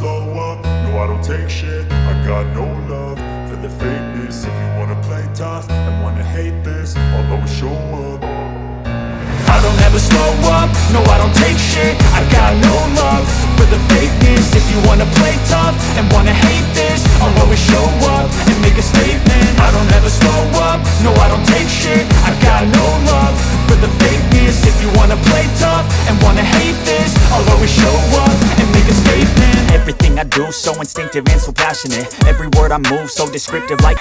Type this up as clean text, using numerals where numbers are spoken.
slow up, no I don't take shit. I got no love for the fakeness. If you wanna play tough and wanna hate this, I'll always show up. I don't ever slow up, no I don't take shit. I got no love for the fakeness. If you wanna play tough and wanna hate this, I'll always show up and make a statement. I don't ever slow up, no I don't take shit. I got no love for the fakeness. If you wanna play tough and wanna hate this, I'll always show up and make a statement. Everything I do so instinctive and so passionate. Every word I move so descriptive like